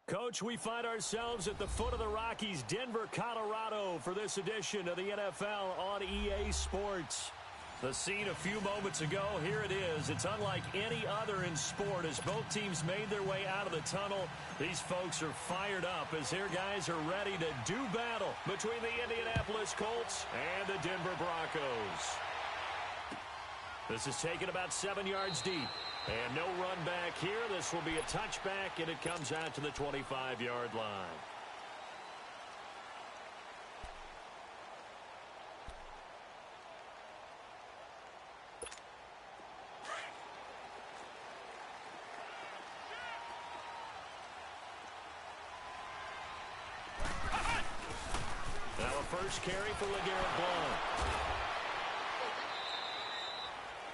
Coach, we find ourselves at the foot of the Rockies, Denver, Colorado, for this edition of the NFL on EA Sports. The scene a few moments ago, here it is. It's unlike any other in sport as both teams made their way out of the tunnel. These folks are fired up as their guys are ready to do battle between the Indianapolis Colts and the Denver Broncos. This is taken about 7 yards deep. And no run back here. This will be a touchback, and it comes out to the 25-yard line. Now a first carry for LeGarrette Blount.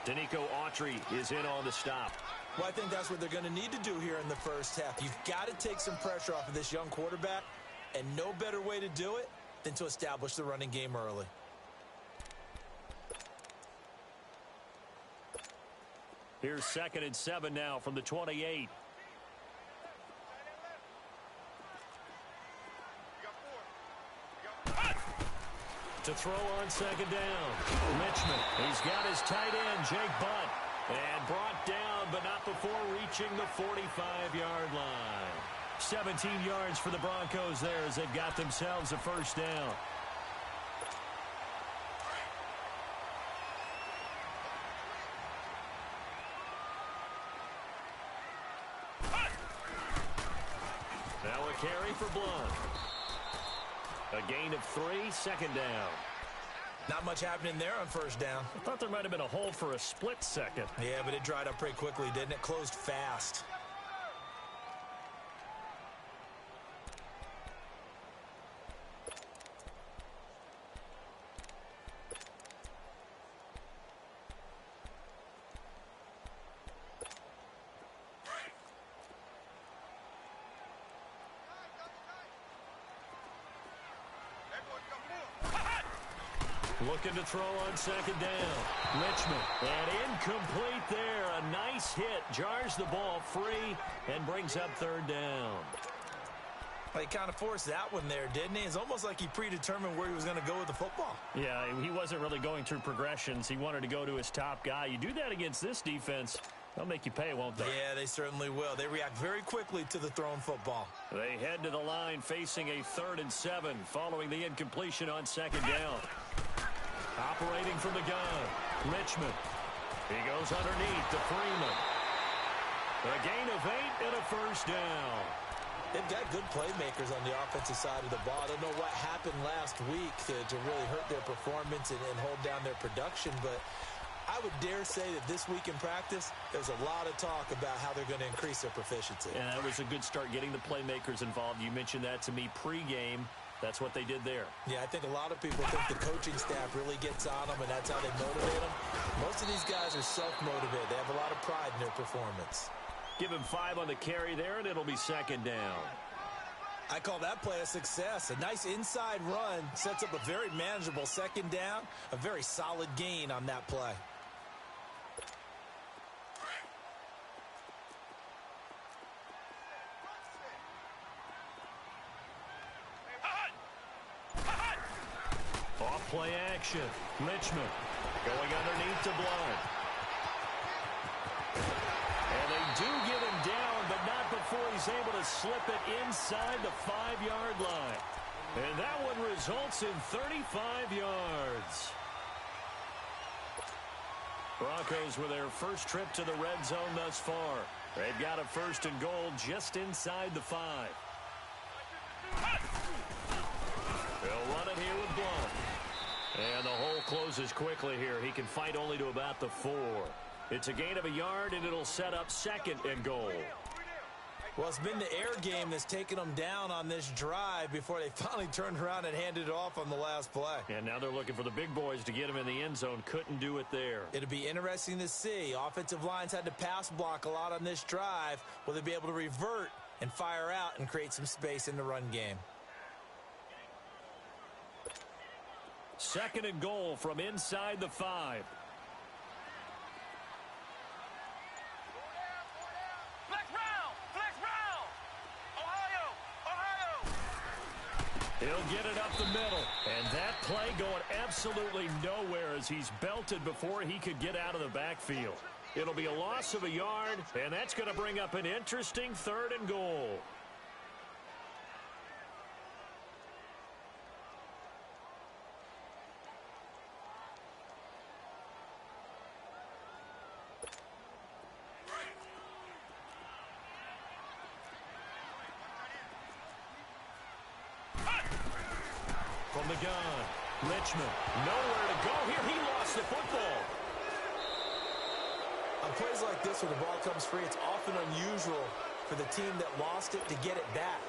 Danico Autry is in on the stop. Well, I think that's what they're going to need to do here in the first half. You've got to take some pressure off of this young quarterback, and no better way to do it than to establish the running game early. Here's 2nd and 7 now from the 28. To throw on 2nd down. Richmond. He's got his tight end, Jake Butt. And brought down, but not before reaching the 45-yard line. 17 yards for the Broncos there as they've got themselves a first down. Now a carry for Blount. A gain of 3, 2nd down. Not much happening there on first down. I thought there might have been a hole for a split second. Yeah, but it dried up pretty quickly, didn't it? Closed fast. Looking to throw on 2nd down. Richmond. And incomplete there. A nice hit. Jars the ball free and brings up 3rd down. Well, he kind of forced that one there, didn't he? It's almost like he predetermined where he was going to go with the football. Yeah, he wasn't really going through progressions. He wanted to go to his top guy. You do that against this defense, they'll make you pay, won't they? Yeah, they certainly will. They react very quickly to the thrown football. They head to the line facing a 3rd and 7 following the incompletion on 2nd down. Operating from the gun, Richmond. He goes underneath to Freeman. A gain of 8 and a first down. They've got good playmakers on the offensive side of the ball. I don't know what happened last week to really hurt their performance and hold down their production, but I would dare say that this week in practice, there's a lot of talk about how they're going to increase their proficiency. And that was a good start getting the playmakers involved. You mentioned that to me pregame. That's what they did there. Yeah, I think a lot of people think the coaching staff really gets on them, and that's how they motivate them. Most of these guys are self-motivated. They have a lot of pride in their performance. Give him 5 on the carry there, and it'll be 2nd down. I call that play a success. A nice inside run sets up a very manageable 2nd down, a very solid gain on that play. Play action. Richmond going underneath to Blount. And they do get him down, but not before he's able to slip it inside the 5-yard line. And that one results in 35 yards. Broncos with their first trip to the red zone thus far. They've got a 1st and goal just inside the 5. They'll run it here with Blount. And the hole closes quickly here. He can fight only to about the 4. It's a gain of 1 yard, and it'll set up 2nd and goal. Well, it's been the air game that's taken them down on this drive before they finally turned around and handed it off on the last play. And now they're looking for the big boys to get him in the end zone. Couldn't do it there. It'll be interesting to see. Offensive lines had to pass block a lot on this drive. Will they be able to revert and fire out and create some space in the run game? 2nd and goal from inside the 5. Flex round! Ohio! He'll get it up the middle. And that play going absolutely nowhere as he's belted before he could get out of the backfield. It'll be a loss of a yard, and that's going to bring up an interesting 3rd and goal. From the gun, Richmond, nowhere to go here. He lost the football. On plays like this where the ball comes free, it's often unusual for the team that lost it to get it back.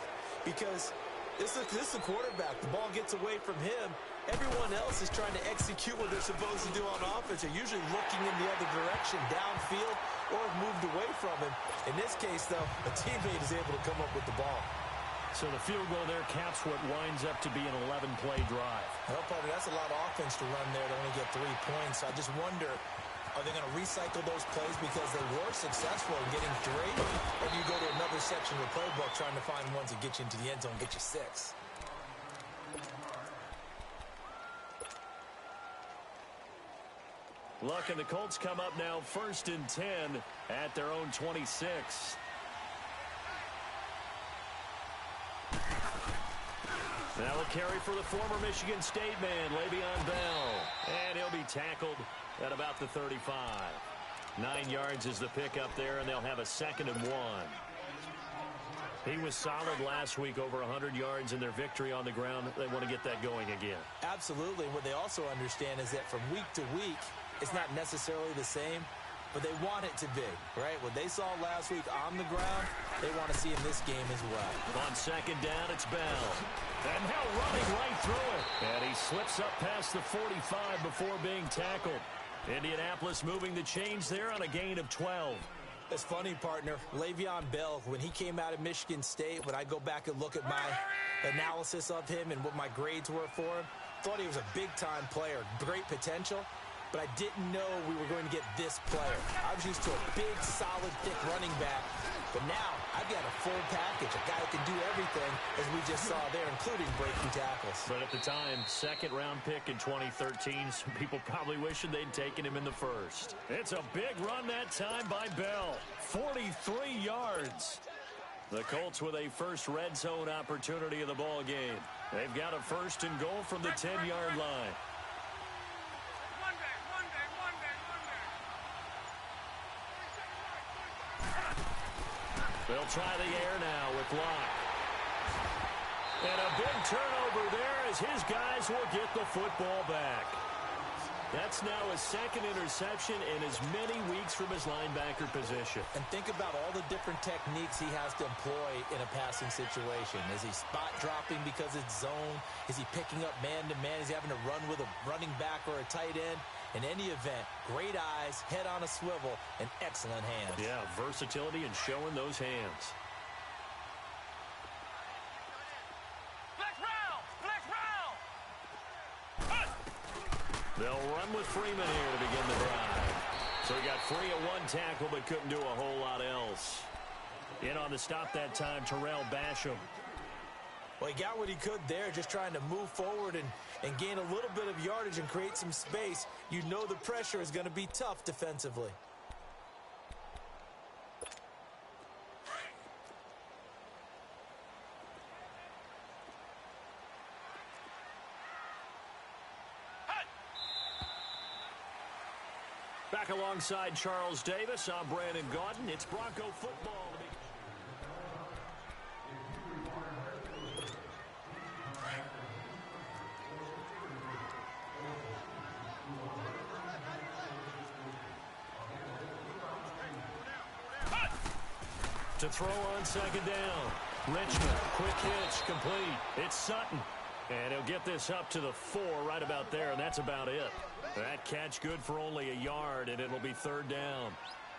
Because this is the quarterback. The ball gets away from him. Everyone else is trying to execute what they're supposed to do on offense. They're usually looking in the other direction, downfield, or have moved away from him. In this case, though, a teammate is able to come up with the ball. So the field goal there caps what winds up to be an 11-play drive. Well, partner, that's a lot of offense to run there to only get 3 points. I just wonder, are they going to recycle those plays because they were successful in getting 3? Or do you go to another section of the playbook trying to find ones that get you into the end zone, get you 6? Look, and the Colts come up now 1st and 10 at their own 26. Now a carry for the former Michigan State man, Le'Veon Bell. And he'll be tackled at about the 35. 9 yards is the pickup there, and they'll have a 2nd and 1. He was solid last week, over 100 yards in their victory on the ground. They want to get that going again. Absolutely. What they also understand is that from week to week, it's not necessarily the same, but they want it to be, right? What they saw last week on the ground, they want to see in this game as well. On 2nd down, it's Bell. And now running right through it. And he slips up past the 45 before being tackled. Indianapolis moving the chains there on a gain of 12. It's funny, partner. Le'Veon Bell, when he came out of Michigan State, when I go back and look at my analysis of him and what my grades were for him, thought he was a big-time player, great potential. But I didn't know we were going to get this player. I was used to a big, solid, thick running back. But now I've got a full package, a guy who can do everything, as we just saw there, including breaking tackles. But at the time, 2nd-round pick in 2013, some people probably wishing they'd taken him in the 1st. It's a big run that time by Bell. 43 yards. The Colts with a first red zone opportunity of the ball game. They've got a 1st and goal from the 10-yard line. They'll try the air now with Locke. And a big turnover there as his guys will get the football back. That's now his 2nd interception in as many weeks from his linebacker position. And think about all the different techniques he has to employ in a passing situation. Is he spot dropping because it's zone? Is he picking up man-to-man? Is he having to run with a running back or a tight end? In any event, great eyes, head on a swivel, and excellent hands. Yeah, versatility and showing those hands. They'll run with Freeman here to begin the drive. So he got free at 1 tackle but couldn't do a whole lot else. In on the stop that time, Terrell Basham. Well, he got what he could there, just trying to move forward and gain a little bit of yardage and create some space. You know the pressure is going to be tough defensively. Back alongside Charles Davis, I'm Brandon Gaudin. It's Bronco football. To throw on 2nd down. Richmond, quick hitch, complete. It's Sutton. And he'll get this up to the 4 right about there, and that's about it. That catch good for only a yard, and it'll be 3rd down.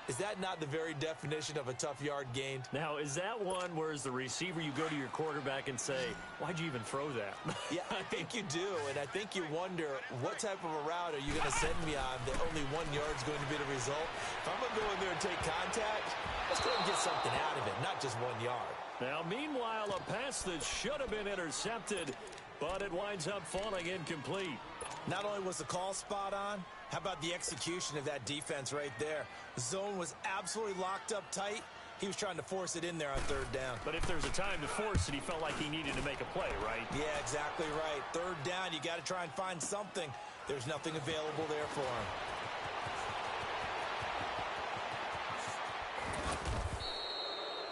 Is that not the very definition of a tough yard gained? Now, is that one where as the receiver you go to your quarterback and say, why'd you even throw that? Yeah, I think you do, and I think you wonder what type of a route are you going to send me on that only 1 yard's going to be the result? If I'm going to go in there and take contact, let's go and get something out of it, not just 1 yard. Now, meanwhile, a pass that should have been intercepted, but it winds up falling incomplete. Not only was the call spot on, how about the execution of that defense right there? The zone was absolutely locked up tight. He was trying to force it in there on third down. But if there's a time to force it, he felt like he needed to make a play, right? Yeah, exactly right. Third down, you got to try and find something. There's nothing available there for him.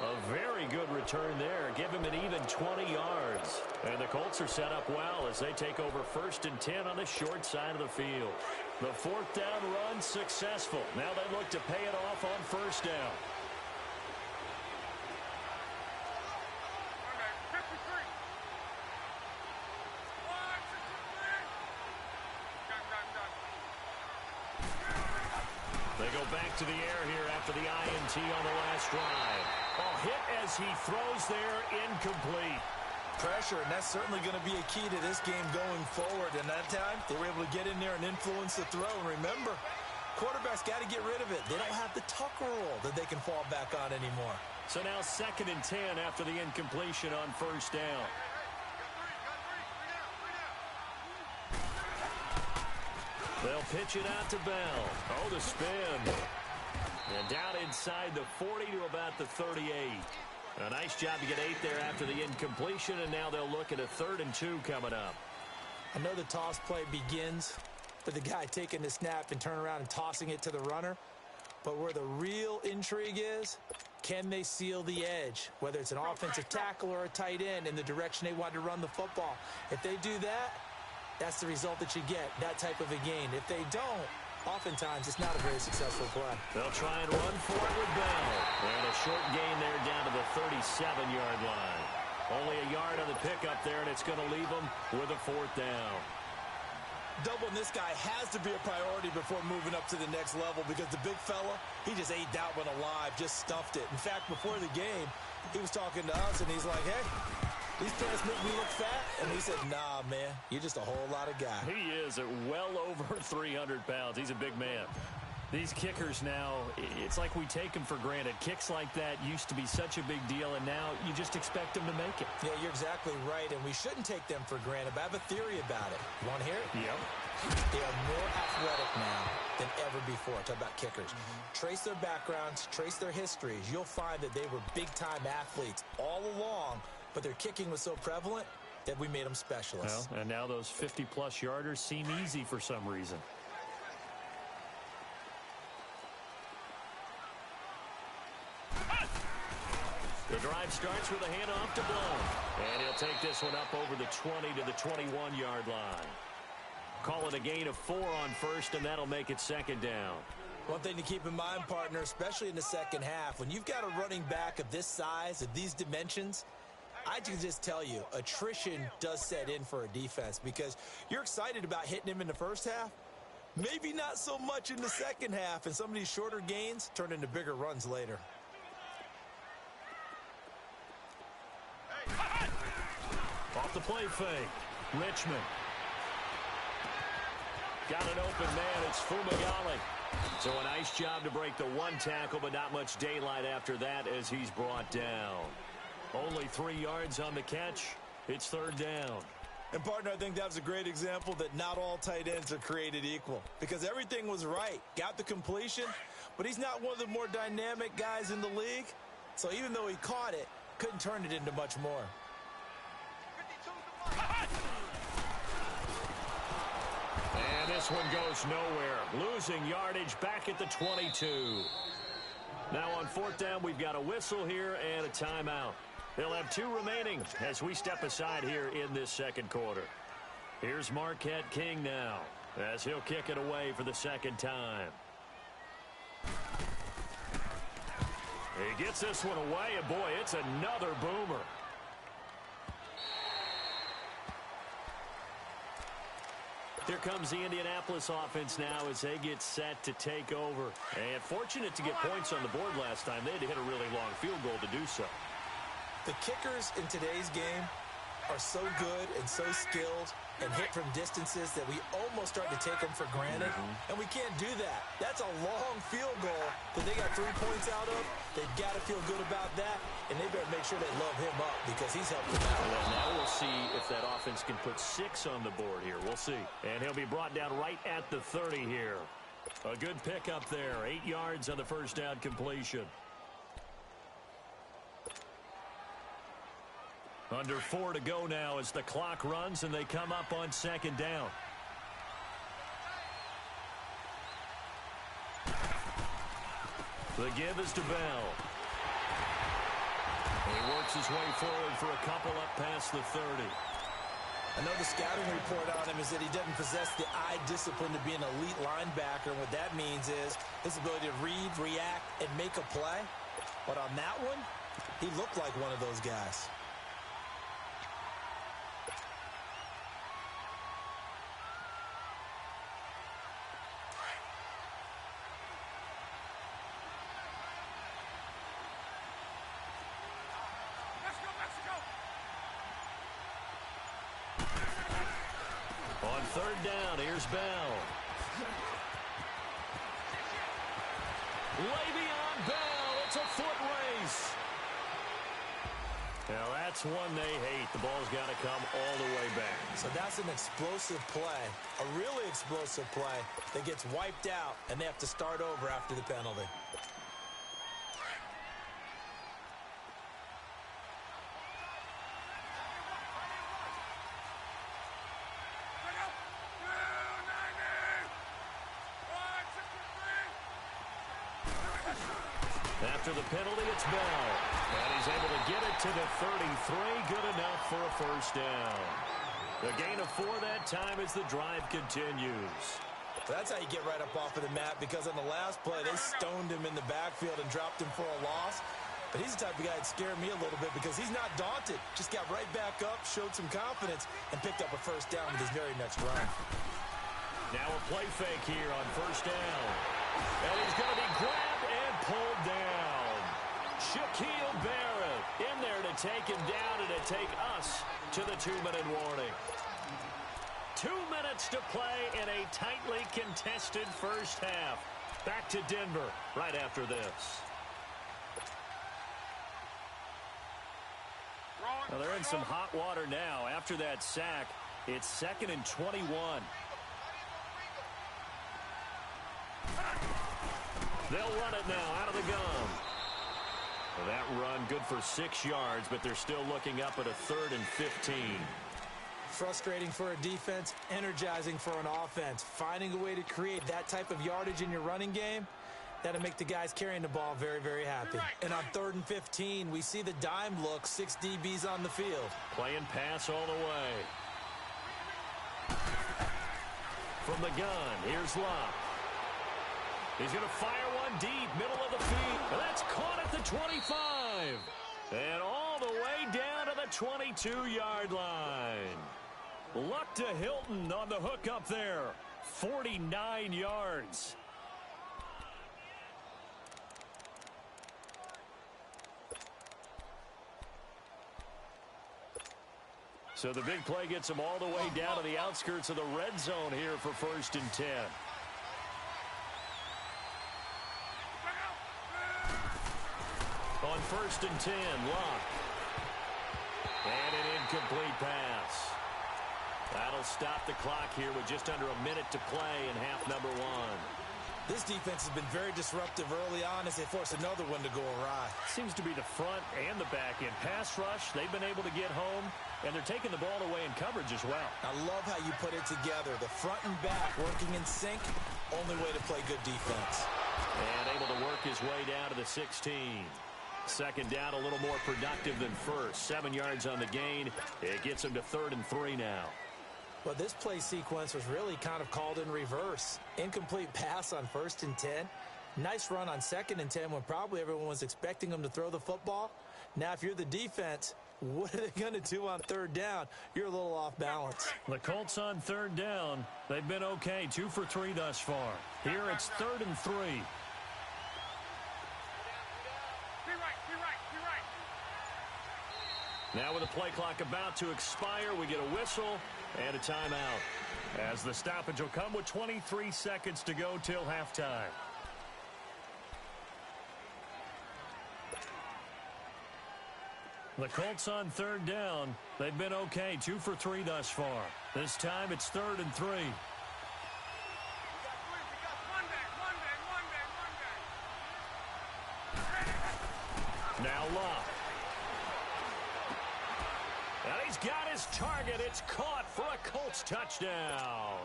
A very good return there. Give him an even 20 yards. And the Colts are set up well as they take over 1st and 10 on the short side of the field. The 4th down run successful. Now they look to pay it off on 1st down. They go back to the air here after the INT on the last drive. Oh, hit as he throws there, incomplete. Pressure, and that's certainly going to be a key to this game going forward. And that time, they were able to get in there and influence the throw. And remember, quarterbacks got to get rid of it. They don't have the tuck rule that they can fall back on anymore. So now 2nd and 10 after the incompletion on 1st down. They'll pitch it out to Bell. Oh, the spin. And down inside the 40 to about the 38. A nice job to get 8 there after the incompletion, and now they'll look at a 3rd and 2 coming up. I know the toss play begins with the guy taking the snap and turn around and tossing it to the runner. But where the real intrigue is, can they seal the edge, whether it's an offensive tackle or a tight end in the direction they want to run the football? If they do that, that's the result that you get, that type of a gain. If they don't, oftentimes it's not a very successful play. They'll try and run for it with Bell. And a short gain there down to the 37-yard line. Only a yard on the pickup there, and it's going to leave them with a 4th down. Doubling this guy has to be a priority before moving up to the next level because the big fella, he just ate that one alive, just stuffed it. In fact, before the game, he was talking to us, and he's like, hey, these pants make me look fat. And he said, nah, man, you're just a whole lot of guy. He is at well over 300 pounds. He's a big man. These kickers now, it's like we take them for granted. Kicks like that used to be such a big deal, and now you just expect them to make it. Yeah, you're exactly right, and we shouldn't take them for granted, but I have a theory about it. You want to hear it? Yep. They are more athletic now than ever before. Talk about kickers. Trace their backgrounds, trace their histories. You'll find that they were big-time athletes all along, but their kicking was so prevalent that we made them specialists. Well, and now those 50-plus yarders seem easy for some reason. The drive starts with a handoff to Blount. And he'll take this one up over the 20 to the 21-yard line. Call it a gain of 4 on 1st, and that'll make it 2nd down. One thing to keep in mind, partner, especially in the second half, when you've got a running back of this size, of these dimensions, I can just tell you, attrition does set in for a defense because you're excited about hitting him in the first half. Maybe not so much in the second half, and some of these shorter gains turn into bigger runs later. Off the play fake. Richmond. Got an open man. It's Fumagalli. So a nice job to break the 1 tackle, but not much daylight after that as he's brought down. Only 3 yards on the catch. It's 3rd down. And, partner, I think that was a great example that not all tight ends are created equal because everything was right. Got the completion, but he's not one of the more dynamic guys in the league. So even though he caught it, couldn't turn it into much more. And this one goes nowhere. Losing yardage back at the 22. Now on 4th down, we've got a whistle here and a timeout. They'll have 2 remaining as we step aside here in this 2nd quarter. Here's Marquette King now as he'll kick it away for the 2nd time. He gets this one away, and boy, it's another boomer. Here comes the Indianapolis offense now as they get set to take over. And fortunate to get points on the board last time. They had to hit a really long field goal to do so. The kickers in today's game are so good and so skilled and hit from distances that we almost start to take them for granted, and we can't do that. That's a long field goal that they got 3 points out of. They've got to feel good about that, and they better make sure they load him up because he's helped them out. Well, now we'll see if that offense can put 6 on the board here. We'll see. And he'll be brought down right at the 30 here. A good pickup there. 8 yards on the first down completion. Under 4 to go now as the clock runs and they come up on second down. The give is to Bell. He works his way forward for a couple up past the 30. I know the scouting report on him is that he doesn't possess the eye discipline to be an elite linebacker. And what that means is his ability to read, react, and make a play. But on that one, he looked like one of those guys. On third down, here's Bell. Le'Veon Bell, it's a foot race. Now that's one they hate. The ball's got to come all the way back. So that's an explosive play, a really explosive play that gets wiped out, and they have to start over after the penalty. After the penalty, it's Bell. And he's able to get it to the 33. Good enough for a first down. The gain of 4 that time as the drive continues. That's how you get right up off of the mat, because on the last play, they stoned him in the backfield and dropped him for a loss. But he's the type of guy that scared me a little bit because he's not daunted. Just got right back up, showed some confidence, and picked up a first down with his very next run. Now a play fake here on first down. And he's going to be grabbed and pulled down. Shaquille Barrett in there to take him down and to take us to the 2-minute warning. 2 minutes to play in a tightly contested first half. Back to Denver right after this. Well, they're in some hot water now. After that sack, it's 2nd and 21. They'll run it now out of the gun. Well, that run good for 6 yards, but they're still looking up at a 3rd and 15. Frustrating for a defense, energizing for an offense. Finding a way to create that type of yardage in your running game, that'll make the guys carrying the ball very, very happy. And on 3rd and 15, we see the dime look, 6 DBs on the field. Playing pass all the way. From the gun, here's Locke. He's going to fire one deep, middle of the field. And that's caught at the 25. And all the way down to the 22-yard line. Luck to Hilton on the hook up there. 49 yards. So the big play gets him all the way down to the outskirts of the red zone here for 1st and 10. On 1st and 10, Locke. And an incomplete pass. That'll stop the clock here with just under a minute to play in half number 1. This defense has been very disruptive early on as they force another one to go awry. Seems to be the front and the back end. Pass rush, they've been able to get home, and they're taking the ball away in coverage as well. I love how you put it together. The front and back working in sync, only way to play good defense. And able to work his way down to the 16. Second down, a little more productive than first. 7 yards on the gain. It gets him to 3rd and 3 now. Well, this play sequence was really kind of called in reverse. Incomplete pass on 1st and 10. Nice run on 2nd and 10 when probably everyone was expecting him to throw the football. Now, if you're the defense, what are they going to do on 3rd down? You're a little off balance. The Colts on 3rd down. They've been okay. 2 for 3 thus far. Here it's 3rd and 3. Now with the play clock about to expire, we get a whistle and a timeout. As the stoppage will come with 23 seconds to go till halftime. The Colts on third down. They've been okay, 2 for 3 thus far. This time it's 3rd and 3. Now Locke. And he's got his target. It's caught for a Colts touchdown.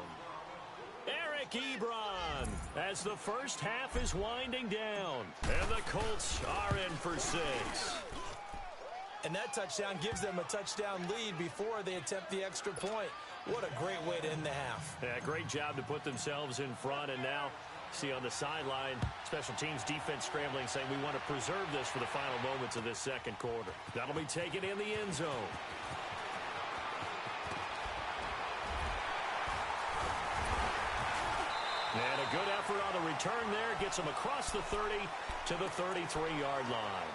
Eric Ebron as the first half is winding down. And the Colts are in for 6. And that touchdown gives them a touchdown lead before they attempt the extra point. What a great way to end the half. Yeah, great job to put themselves in front. And now, see on the sideline, special teams defense scrambling, saying we want to preserve this for the final moments of this second quarter. That'll be taken in the end zone. And a good effort on the return there. Gets him across the 30 to the 33-yard line.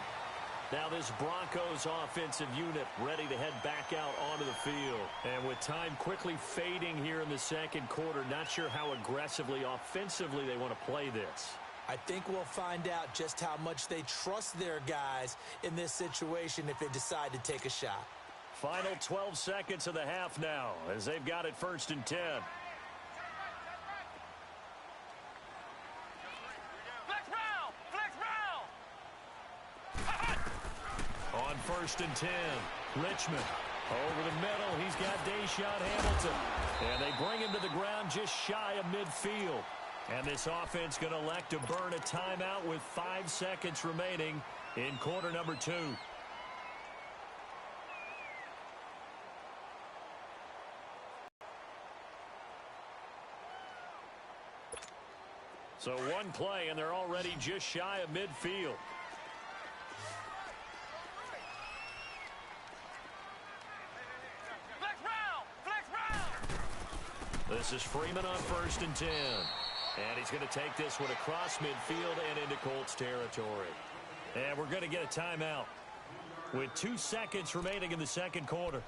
Now this Broncos offensive unit ready to head back out onto the field. And with time quickly fading here in the second quarter, not sure how aggressively, offensively they want to play this. I think we'll find out just how much they trust their guys in this situation if they decide to take a shot. Final 12 seconds of the half now as they've got it 1st and 10. On 1st and 10, Richmond over the middle. He's got Deshaun Hamilton. And they bring him to the ground just shy of midfield. And this offense going to elect to burn a timeout with 5 seconds remaining in quarter number 2. So one play, and they're already just shy of midfield. This is Freeman on 1st and 10. And he's going to take this one across midfield and into Colts territory. And we're going to get a timeout with 2 seconds remaining in the second quarter.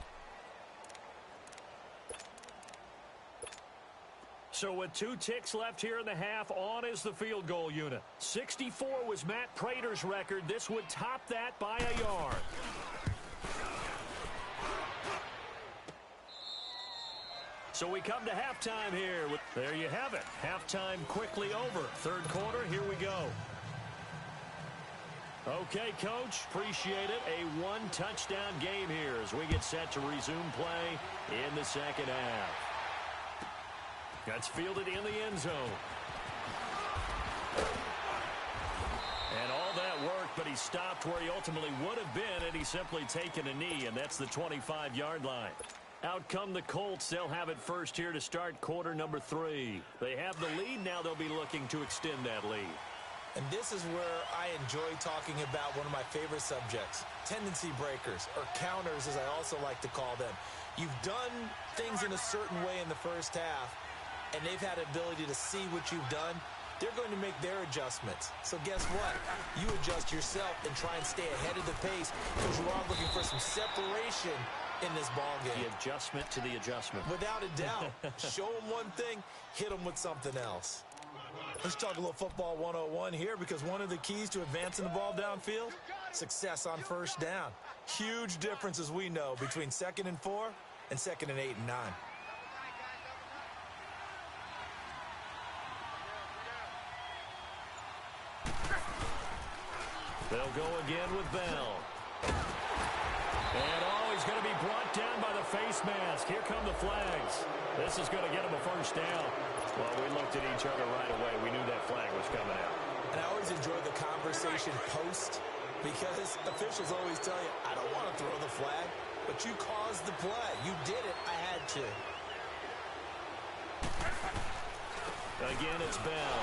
So with 2 ticks left here in the half, on is the field goal unit. 64 was Matt Prater's record. This would top that by a yard. So we come to halftime here. There you have it. Halftime quickly over. Third quarter, here we go. Okay, Coach, appreciate it. A 1-touchdown game here as we get set to resume play in the second half. That's fielded in the end zone. And all that worked, but he stopped where he ultimately would have been, and he's simply taken a knee, and that's the 25-yard line. Out come the Colts. They'll have it first here to start quarter number 3. They have the lead. Now they'll be looking to extend that lead. And this is where I enjoy talking about one of my favorite subjects, tendency breakers, or counters as I also like to call them. You've done things in a certain way in the first half, and they've had the ability to see what you've done. They're going to make their adjustments. So guess what? You adjust yourself and try and stay ahead of the pace because you are looking for some separation in this ball game. The adjustment to the adjustment. Without a doubt. Show them one thing, hit them with something else. Let's talk a little football 101 here because one of the keys to advancing the ball downfield, success on first down. Huge difference, as we know, between 2nd and 4 and 2nd and 8 and 9. They'll go again with Bell. And he's going to be brought down by the face mask. Here come the flags. This is going to get him a first down. Well, we looked at each other right away. We knew that flag was coming out. And I always enjoy the conversation post because officials always tell you, I don't want to throw the flag, but you caused the play. You did it. I had to. Again, it's Bell.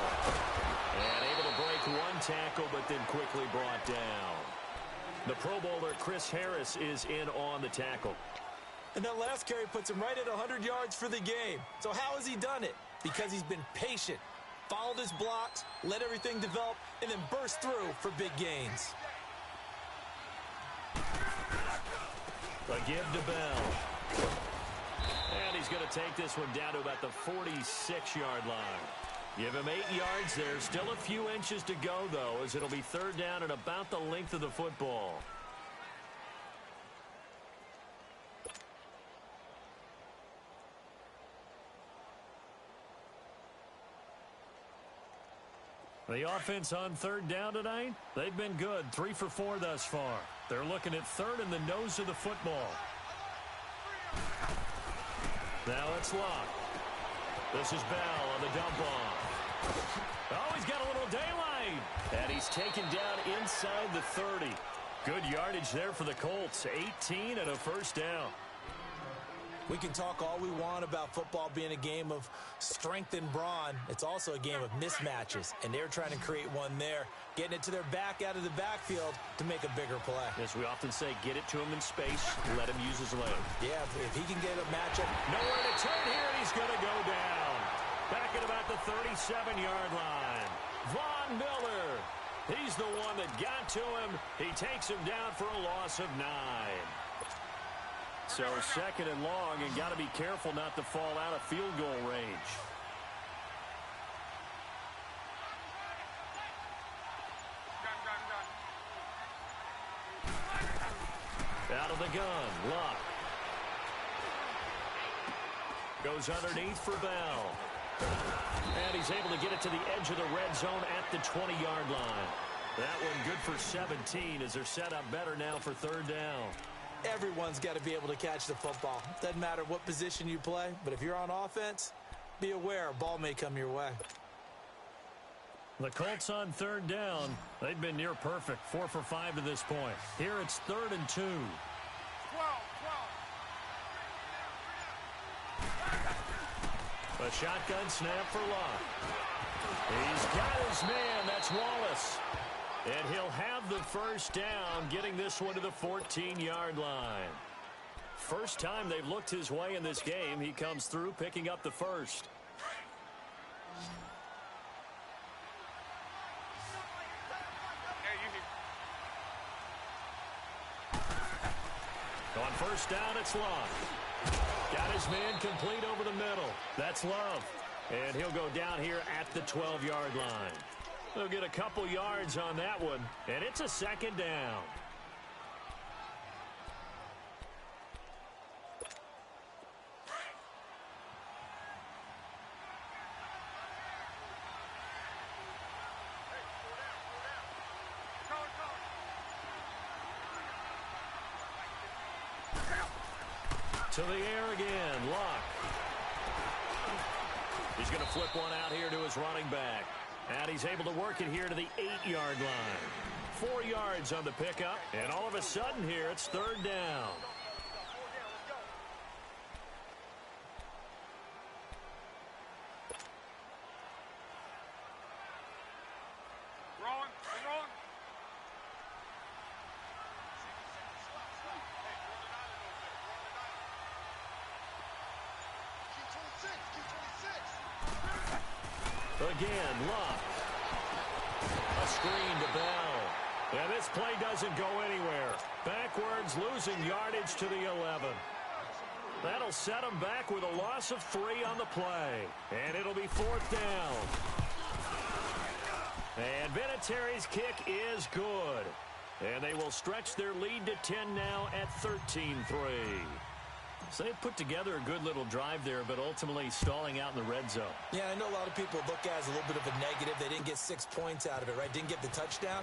And able to break one tackle, but then quickly brought down. The Pro Bowler, Chris Harris, is in on the tackle. And that last carry puts him right at 100 yards for the game. So how has he done it? Because he's been patient, followed his blocks, let everything develop, and then burst through for big gains. A give to Bell. And he's going to take this one down to about the 46-yard line. Give him 8 yards there. Still a few inches to go, though, as it'll be third down and about the length of the football. The offense on third down tonight, they've been good. 3 for 4 thus far. They're looking at third in the nose of the football. Now it's Locke. This is Bell on the dump off. Oh, he's got a little daylight. And he's taken down inside the 30. Good yardage there for the Colts. 18 and a first down. We can talk all we want about football being a game of strength and brawn. It's also a game of mismatches, and they're trying to create one there, getting it to their back out of the backfield to make a bigger play. As we often say, get it to him in space, let him use his leg. Yeah, if he can get a matchup. Nowhere to turn here, and he's going to go down. Back at about the 37-yard line. Von Miller. He's the one that got to him. He takes him down for a loss of 9. So second and long, and got to be careful not to fall out of field goal range. Out of the gun, Luck. Goes underneath for Bell. And he's able to get it to the edge of the red zone at the 20-yard line. That one good for 17 as they're set up better now for third down. Everyone's got to be able to catch the football. Doesn't matter what position you play, but if you're on offense, be aware a ball may come your way. The Colts on third down. They've been near perfect. 4 for 5 to this point. Here it's 3rd and 2. A shotgun snap for Locke. He's got his man. That's Wallace. And he'll have the first down, getting this one to the 14-yard line. First time they've looked his way in this game. He comes through, picking up the first. On first down, it's Love. Got his man complete over the middle. That's Love. And he'll go down here at the 12-yard line. They'll get a couple yards on that one, and it's a second down. To the air again, Locke. He's going to flip one out here to his running back. And he's able to work it here to the 8-yard line. 4 yards on the pickup, and all of a sudden here it's third down. Again, Locke. A screen to Bell. And this play doesn't go anywhere. Backwards, losing yardage to the 11. That'll set him back with a loss of 3 on the play. And it'll be 4th down. And Vinatieri's kick is good. And they will stretch their lead to 10 now at 13-3. So they put together a good little drive there, but ultimately stalling out in the red zone. Yeah, I know a lot of people look at it as a little bit of a negative. They didn't get 6 points out of it, right? Didn't get the touchdown.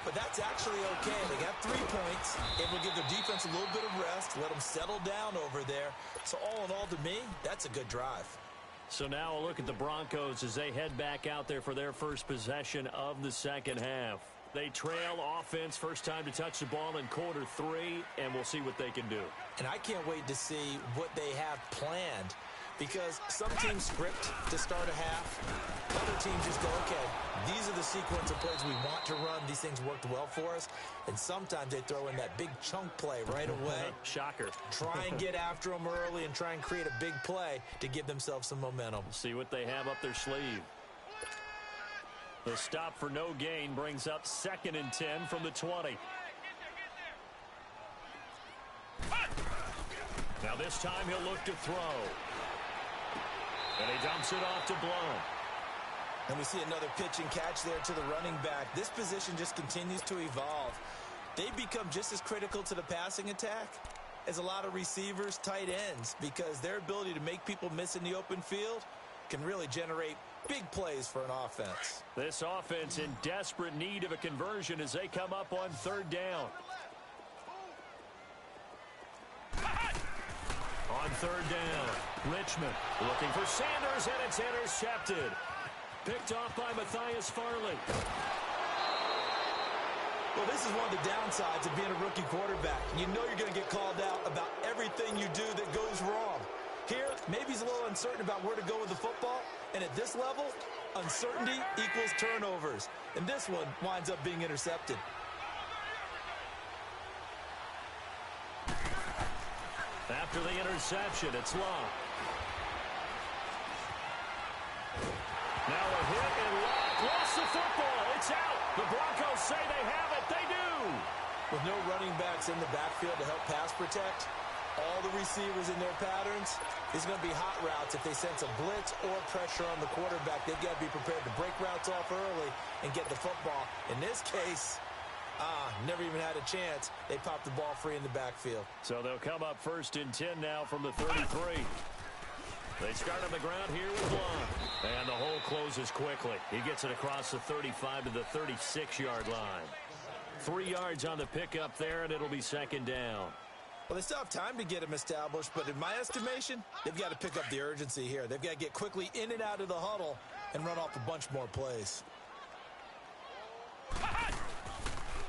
But that's actually okay. They got 3 points. It will give their defense a little bit of rest, let them settle down over there. So all in all, to me, that's a good drive. So now a look at the Broncos as they head back out there for their first possession of the second half. They trail offense, first time to touch the ball in quarter 3, and we'll see what they can do. And I can't wait to see what they have planned, because some teams script to start a half. Other teams just go, okay, these are the sequence of plays we want to run. These things worked well for us. And sometimes they throw in that big chunk play right away. Shocker. Try and get after them early and try and create a big play to give themselves some momentum. See what they have up their sleeve. The stop for no gain brings up 2nd and 10 from the 20. this time he'll look to throw. And he dumps it off to Blount. And we see another pitch and catch there to the running back. This position just continues to evolve. They become just as critical to the passing attack as a lot of receivers, tight ends, because their ability to make people miss in the open field can really generate big plays for an offense. This offense in desperate need of a conversion as they come up on third down. On third down, Richmond looking for Sanders, and it's intercepted. Picked off by Matthias Farley. Well, this is one of the downsides of being a rookie quarterback. You know you're going to get called out about everything you do that goes wrong. Here, maybe he's a little uncertain about where to go with the football, and at this level, uncertainty equals turnovers. And this one winds up being intercepted. After the interception, it's Locke. Now a hit, and Locke lost the football. It's out. The Broncos say they have it. They do. With no running backs in the backfield to help pass protect, all the receivers in their patterns, it's going to be hot routes. If they sense a blitz or pressure on the quarterback, they've got to be prepared to break routes off early and get the football. In this case, never even had a chance. They popped the ball free in the backfield. So they'll come up 1st and 10 now from the 33. They start on the ground here with Blount. And the hole closes quickly. He gets it across the 35 to the 36-yard line. 3 yards on the pickup there, and it'll be 2nd down. Well, they still have time to get him established, but in my estimation, they've got to pick up the urgency here. They've got to get quickly in and out of the huddle and run off a bunch more plays.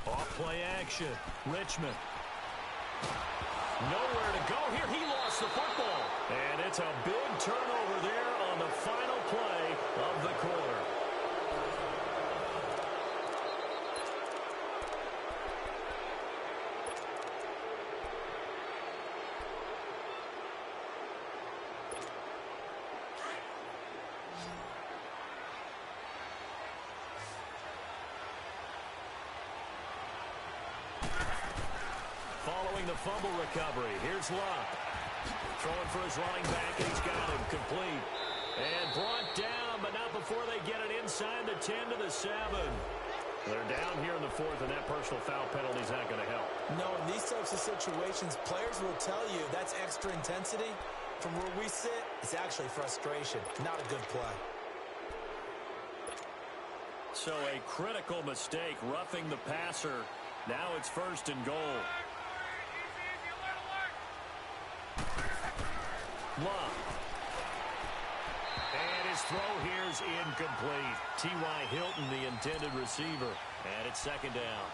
Off-play action. Richmond. Nowhere to go here. He lost the football. And it's a big turnover there on the final play of the quarter. Following the fumble recovery, here's Locke. Throwing for his running back, and he's got him complete. And brought down, but not before they get it inside the 10 to the 7. They're down here in the 4th, and that personal foul penalty is not going to help. No, in these types of situations, players will tell you that's extra intensity. From where we sit, it's actually frustration, not a good play. So a critical mistake, roughing the passer. Now it's 1st and goal. Locke. And his throw here's incomplete. T.Y. Hilton, the intended receiver. And it's 2nd down.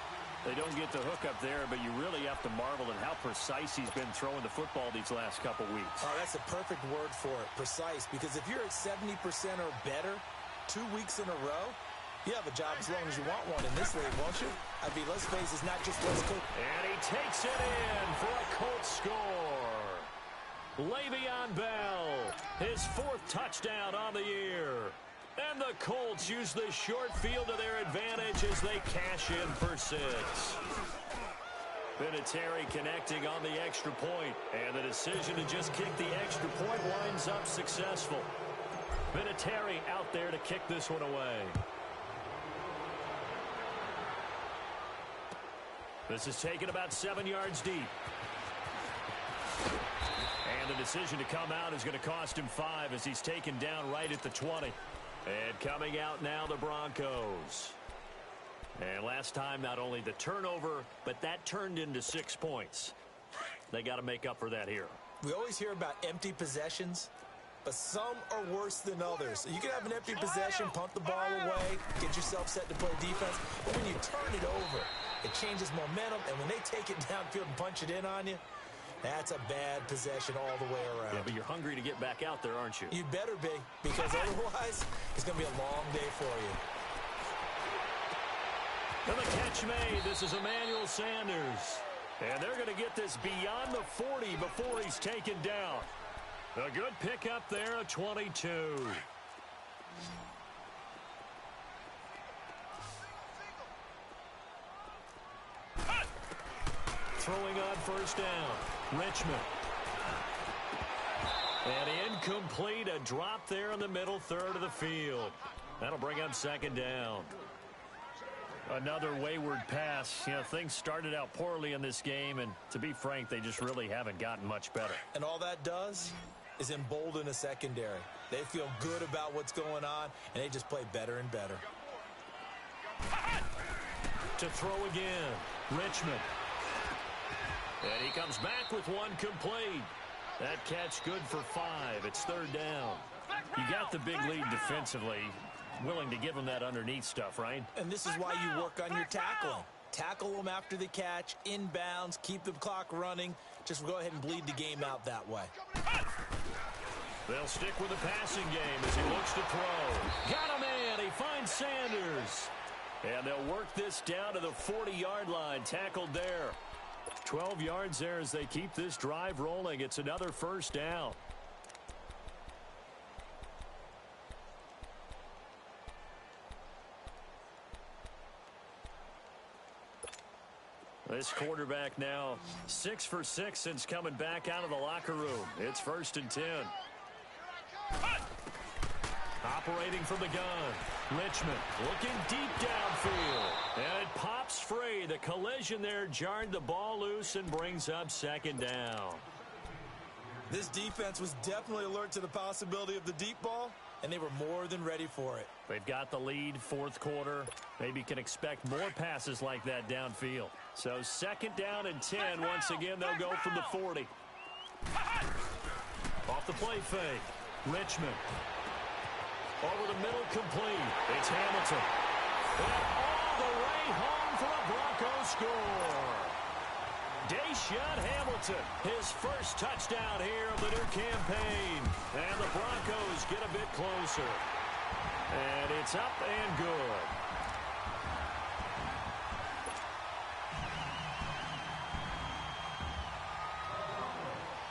They don't get the hook up there, but you really have to marvel at how precise he's been throwing the football these last couple weeks. Oh, that's a perfect word for it, precise. Because if you're at 70% or better 2 weeks in a row, you have a job as long as you want one in this league, won't you? I mean, let's face it, it's not just West Coast. And he takes it in for a Colts score. Le'Veon Bell, his 4th touchdown on the year. And the Colts use the short field to their advantage as they cash in for 6. Vinatieri connecting on the extra point, and the decision to just kick the extra point winds up successful. Vinatieri out there to kick this one away. This is taken about 7 yards deep. And the decision to come out is going to cost him 5 as he's taken down right at the 20. And coming out now, the Broncos. And last time, not only the turnover, but that turned into 6 points. They got to make up for that here. We always hear about empty possessions, but some are worse than others. You can have an empty possession, pump the ball away, get yourself set to play defense. But when you turn it over, it changes momentum. And when they take it downfield and punch it in on you, that's a bad possession all the way around. Yeah, but you're hungry to get back out there, aren't you? You better be, because otherwise, it's going to be a long day for you. And the catch made. This is Emmanuel Sanders. And they're going to get this beyond the 40 before he's taken down. A good pickup there, a 22. Throwing on 1st down. Richmond. And incomplete, a drop there in the middle third of the field. That'll bring up second down. Another wayward pass. You know, things started out poorly in this game, and to be frank, they just really haven't gotten much better. And all that does is embolden a secondary. They feel good about what's going on, and they just play better and better. To throw again, Richmond. And he comes back with one complete. That catch good for 5. It's third down. You got the big lead defensively. Willing to give them that underneath stuff, right? And this is why you work on your tackling. Tackle them after the catch, inbounds, keep the clock running. Just go ahead and bleed the game out that way. They'll stick with the passing game as he looks to throw. Got a man. He finds Sanders. And they'll work this down to the 40-yard line. Tackled there. 12 yards there as they keep this drive rolling. It's another first down. This quarterback now 6 for 6 since coming back out of the locker room. It's 1st and 10. Operating from the gun. Richmond looking deep downfield. And it pops free. The collision there jarred the ball loose and brings up second down. This defense was definitely alert to the possibility of the deep ball, and they were more than ready for it. They've got the lead, fourth quarter. Maybe can expect more passes like that downfield. So second down and 10. Once again, they'll go from the 40. Off the play fake. Richmond. Over the middle, complete. It's Hamilton. And all the way home for a Broncos score. Deshaun Hamilton, his first touchdown here of the new campaign. And the Broncos get a bit closer. And it's up and good.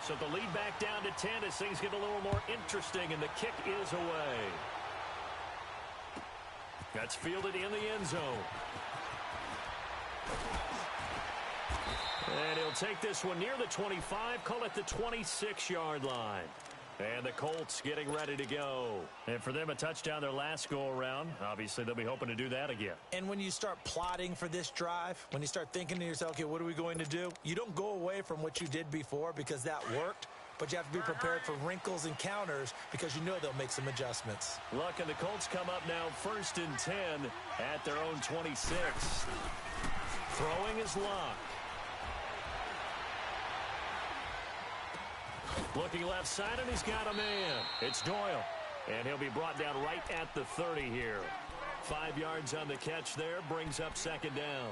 So the lead back down to 10 as things get a little more interesting, and the kick is away. That's fielded in the end zone. And he'll take this one near the 25, call it the 26-yard line. And the Colts getting ready to go. And for them, a touchdown their last go-around. Obviously, they'll be hoping to do that again. And when you start plotting for this drive, when you start thinking to yourself, okay, what are we going to do? You don't go away from what you did before because that worked. But you have to be prepared for wrinkles and counters because you know they'll make some adjustments. Look, and the Colts come up now 1st and 10 at their own 26. Throwing is Locke. Looking left side, and he's got a man. It's Doyle. And he'll be brought down right at the 30 here. 5 yards on the catch there, brings up second down.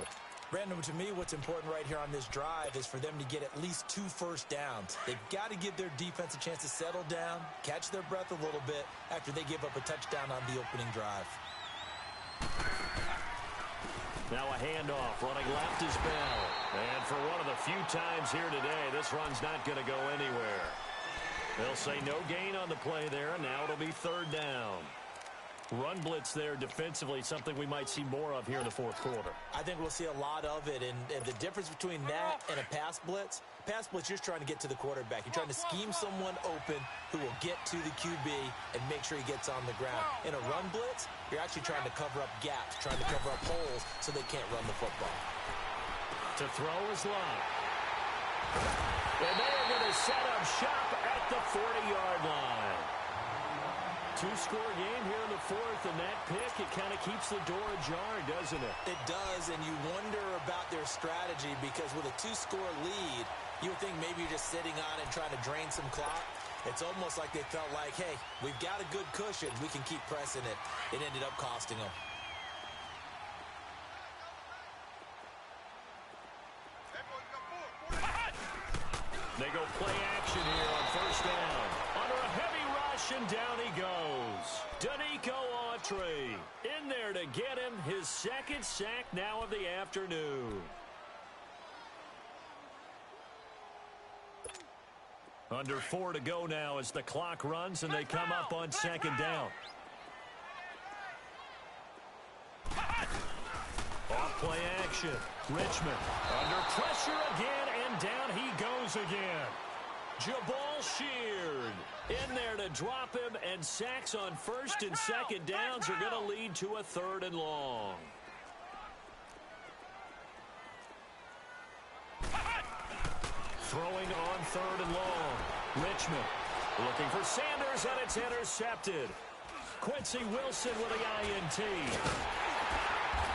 Brandon, to me, what's important right here on this drive is for them to get at least 2 first downs. They've got to give their defense a chance to settle down, catch their breath a little bit after they give up a touchdown on the opening drive. Now a handoff, running left is Bell. And for one of the few times here today, this run's not going to go anywhere. They'll say no gain on the play there, and now it'll be third down. Run blitz there defensively, something we might see more of here in the fourth quarter. I think we'll see a lot of it, and the difference between that and a pass blitz, you're trying to get to the quarterback. You're trying to scheme someone open who will get to the QB and make sure he gets on the ground. In a run blitz, you're actually trying to cover up gaps, trying to cover up holes so they can't run the football. To throw is Locke. And they are going to set up shop at the 40-yard line. 2-score game here in the fourth, and that pick, it kind of keeps the door ajar, doesn't it? It does, and you wonder about their strategy because with a 2-score lead, you would think maybe you're just sitting on it trying to drain some clock. It's almost like they felt like, hey, we've got a good cushion. We can keep pressing it. It ended up costing them. They go play action here on first down. Under a heavy rush, and down he goes. Danico Autry in there to get him his second sack now of the afternoon. Under 4 to go now as the clock runs, and they come up on second down. Off play action. Richmond under pressure again, and down he goes again. Jabal Sheard in there to drop him, and sacks on first and second downs are going to lead to a 3rd and long. Throwing on 3rd and long. Richmond looking for Sanders, and it's intercepted. Quincy Wilson with the INT.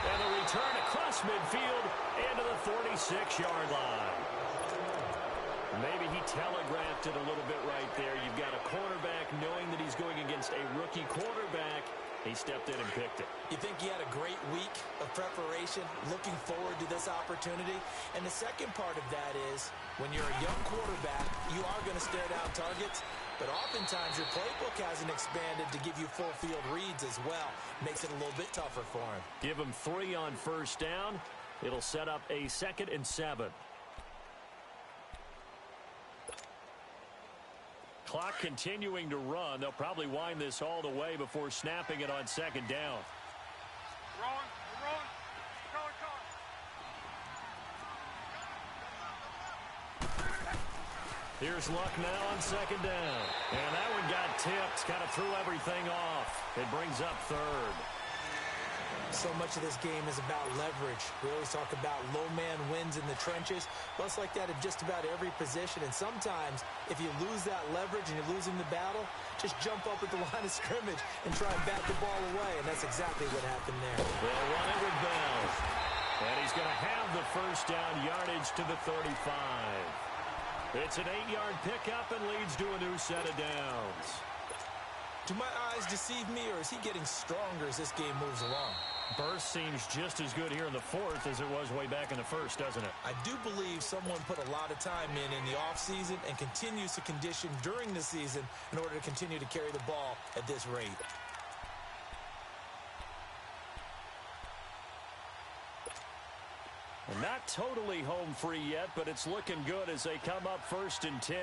And a return across midfield into the 46-yard line. Maybe he telegraphed it a little bit right there. You've got a cornerback knowing that he's going against a rookie quarterback. He stepped in and picked it. You think he had a great week of preparation, looking forward to this opportunity? And the second part of that is, when you're a young quarterback, you are going to stare down targets, but oftentimes your playbook hasn't expanded to give you full field reads as well. Makes it a little bit tougher for him. Give him 3 on first down. It'll set up a 2nd and 7. Clock continuing to run. They'll probably wind this all the way before snapping it on 2nd down. Here's Luck now on 2nd down. And that one got tipped. Kind of threw everything off. It brings up 3rd. So much of this game is about leverage. We always talk about low man wins in the trenches. Well, it's like that in just about every position. And sometimes, if you lose that leverage and you're losing the battle, just jump up at the line of scrimmage and try and bat the ball away. And that's exactly what happened there. They'll run it with Bell. And he's going to have the first down yardage to the 35. It's an 8-yard pickup and leads to a new set of downs. Do my eyes deceive me, or is he getting stronger as this game moves along? Burst seems just as good here in the 4th as it was way back in the 1st, doesn't it? I do believe someone put a lot of time in the offseason and continues to condition during the season in order to continue to carry the ball at this rate. And not totally home free yet, but it's looking good as they come up 1st and 10.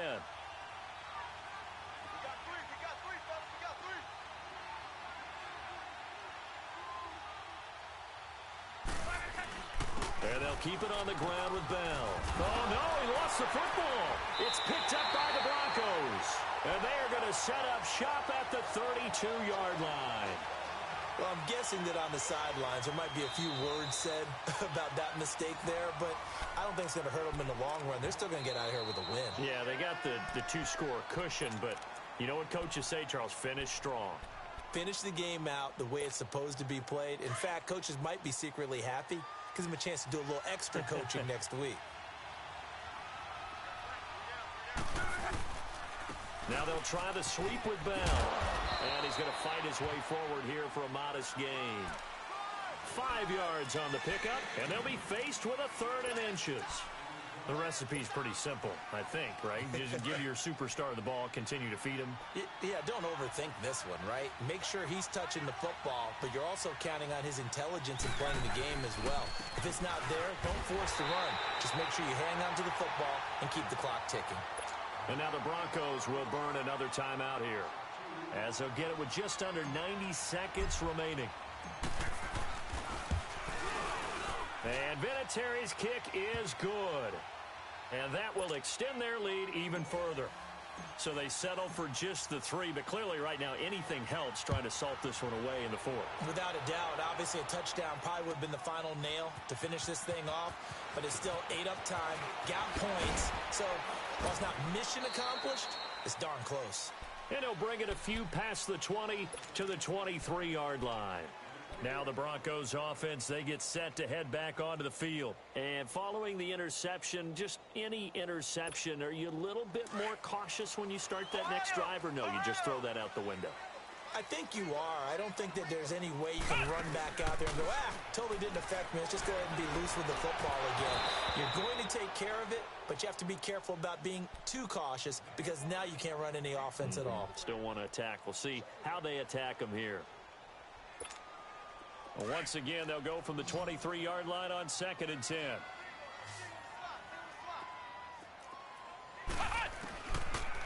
And they'll keep it on the ground with Bell. Oh, no, he lost the football. It's picked up by the Broncos. And they are going to set up shop at the 32-yard line. Well, I'm guessing that on the sidelines there might be a few words said about that mistake there, but I don't think it's going to hurt them in the long run. They're still going to get out of here with a win. Yeah, they got the 2-score cushion, but you know what coaches say, Charles? Finish strong. Finish the game out the way it's supposed to be played. In fact, coaches might be secretly happy. Gives them a chance to do a little extra coaching next week. Now they'll try the sweep with Bell. And he's going to fight his way forward here for a modest gain. 5 yards on the pickup, and they'll be faced with a 3rd and inches. The recipe's pretty simple, I think, right? Just give your superstar the ball, continue to feed him. Yeah, don't overthink this one, right? Make sure he's touching the football, but you're also counting on his intelligence in playing the game as well. If it's not there, don't force the run. Just make sure you hang on to the football and keep the clock ticking. And now the Broncos will burn another timeout here, as they'll get it with just under 90 seconds remaining. And Vinatieri's kick is good. And that will extend their lead even further. So they settle for just the 3, but clearly right now anything helps trying to salt this one away in the 4th. Without a doubt, obviously a touchdown probably would have been the final nail to finish this thing off, but it's still 8 up time, got points. So while it's not mission accomplished, it's darn close. And he'll bring it a few past the 20 to the 23-yard line. Now the Broncos offense, they get set to head back onto the field. And following the interception, just any interception, are you a little bit more cautious when you start that next drive, or no, you just throw that out the window? I think you are. I don't think that there's any way you can run back out there and go, totally didn't affect me. Let's just go ahead and be loose with the football again. You're going to take care of it, but you have to be careful about being too cautious because now you can't run any offense at all. Still want to attack. We'll see how they attack them here. Once again, they'll go from the 23-yard line on 2nd and 10.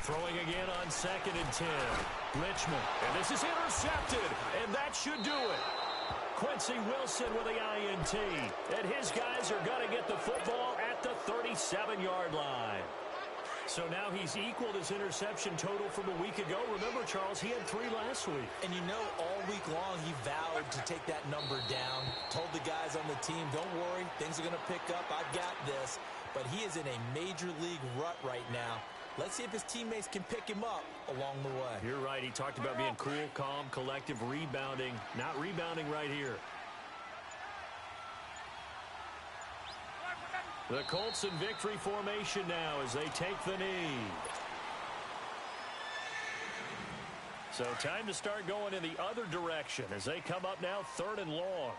Throwing again on 2nd and 10. Richmond, and this is intercepted, and that should do it. Quincy Wilson with the INT, and his guys are going to get the football at the 37-yard line. So now he's equaled his interception total from a week ago. Remember, Charles, he had 3 last week. And you know, all week long he vowed to take that number down. Told the guys on the team, don't worry, things are going to pick up. I've got this. But he is in a major league rut right now. Let's see if his teammates can pick him up along the way. You're right. He talked about being cool, calm, collective, rebounding. Not rebounding right here. The Colts in victory formation now as they take the knee. So time to start going in the other direction as they come up now 3rd and long.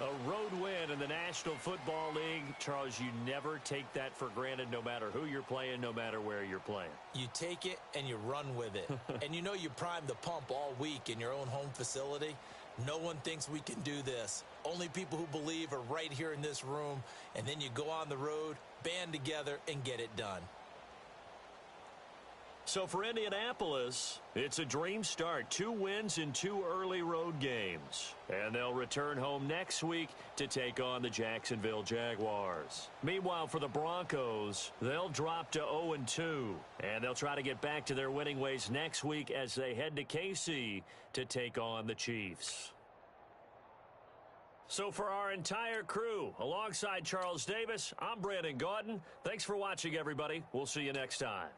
A road win in the National Football League. Charles, you never take that for granted no matter who you're playing, no matter where you're playing. You take it and you run with it. And you know you primed the pump all week in your own home facility. No one thinks we can do this. Only people who believe are right here in this room. And then you go on the road, band together, and get it done. So for Indianapolis, it's a dream start. 2 wins in 2 early road games. And they'll return home next week to take on the Jacksonville Jaguars. Meanwhile, for the Broncos, they'll drop to 0-2. And they'll try to get back to their winning ways next week as they head to KC to take on the Chiefs. So for our entire crew, alongside Charles Davis, I'm Brandon Gaudin. Thanks for watching, everybody. We'll see you next time.